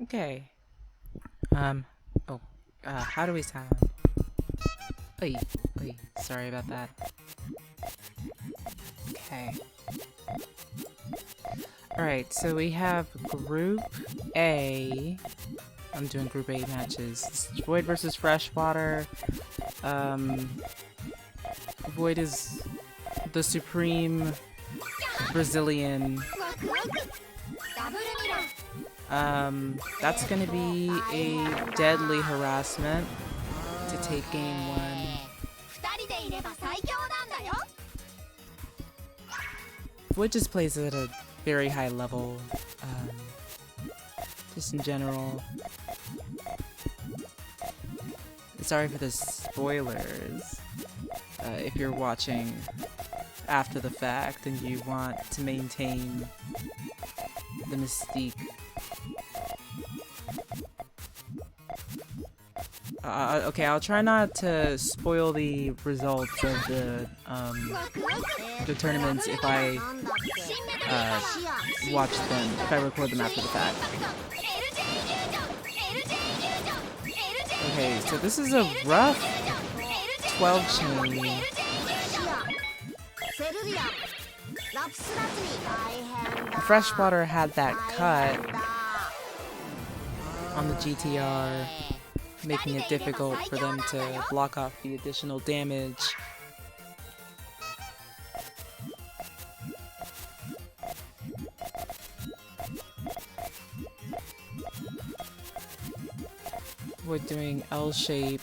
Okay. Oh, how do we sound? Oi, oi, sorry about that. Okay. Alright, so we have Group A. I'm doing Group A matches. This is Void versus Freshwater. Void is the supreme Brazilian. That's gonna be a deadly harassment to take game 1. Void just plays at a very high level, just in general. Sorry for the spoilers, if you're watching after the fact and you want to maintain the mystique. Okay, I'll try not to spoil the results of the tournaments if I watch them, if I record them after the fact. Okay, so this is a rough 12 chain. Freshwater had that cut on the GTR, making it difficult for them to block off the additional damage. Void doing L shape.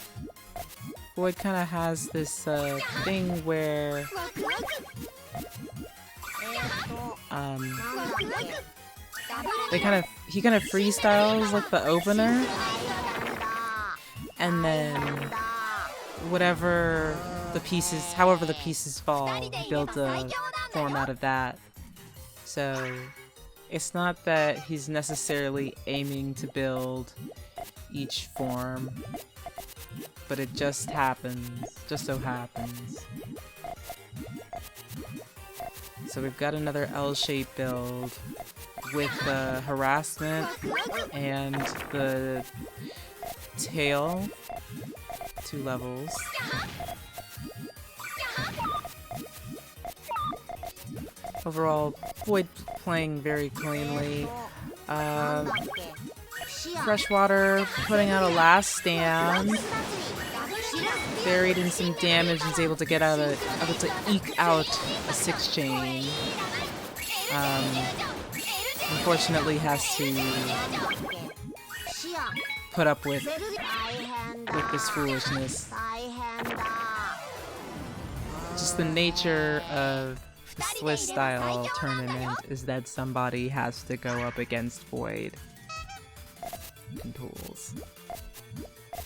Void kind of has this thing where he kind of freestyles like the opener, and then however the pieces fall, he builds a form out of that. So it's not that he's necessarily aiming to build each form, but it just so happens. So we've got another L-shaped build with the harassment and the tail, 2 levels. Overall, Void playing very cleanly. Freshwater putting out a last stand, buried in some damage, and is able to get out able to eke out a 6 chain. Unfortunately, has to put up with this foolishness. Just the nature of the Swiss style tournament is that somebody has to go up against Void and pools.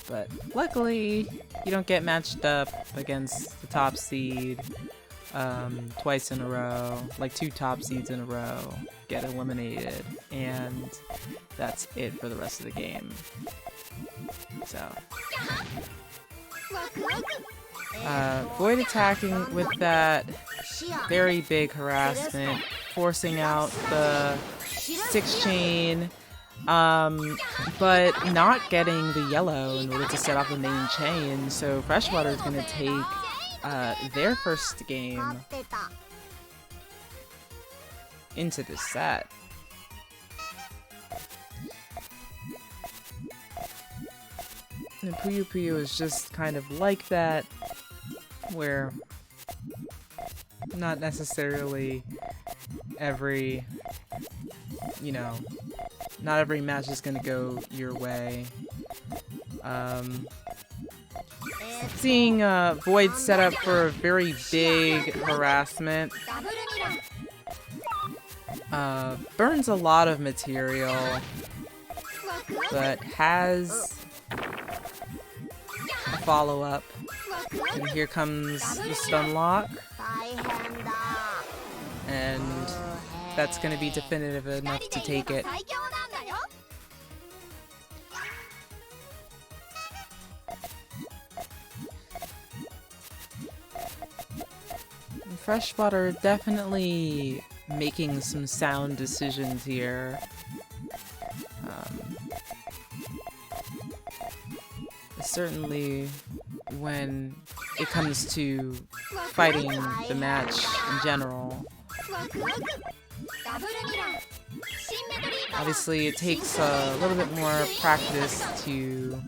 But luckily, you don't get matched up against the top seed twice in a row, like 2 top seeds in a row get eliminated, and that's it for the rest of the game. So Void attacking with that very big harassment, forcing out the 6 chain, but not getting the yellow in order to set off the main chain. So Freshwater is going to take their first game into the set. And Puyo Puyo is just kind of like that, where not necessarily every, not every match is gonna go your way. Seeing Void set up for a very big harassment, burns a lot of material, but has a follow-up. And here comes the stun lock. And that's gonna be definitive enough to take it. Freshwater definitely making some sound decisions here. certainly when it comes to fighting the match in general. Obviously, it takes a little bit more practice to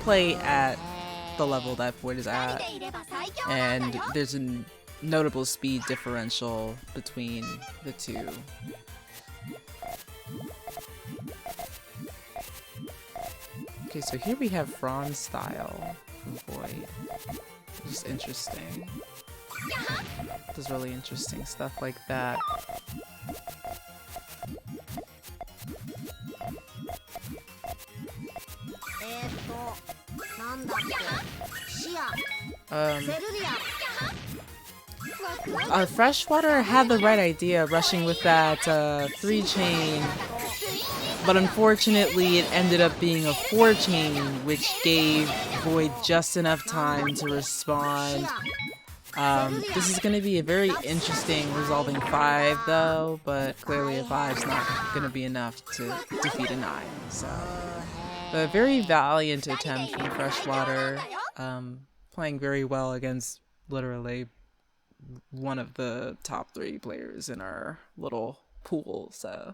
play at the level that Void is at, and there's a notable speed differential between the two. Okay, so here we have Franz style from Void, which is interesting. Does really interesting stuff like that. Freshwater had the right idea, rushing with that 3-chain, but unfortunately it ended up being a 4-chain, which gave Void just enough time to respond. This is going to be a very interesting resolving 5 though, but clearly a 5 is not going to be enough to defeat a 9, so. But a very valiant attempt from Freshwater, playing very well against literally one of the top 3 players in our little pool, so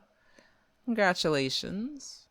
congratulations.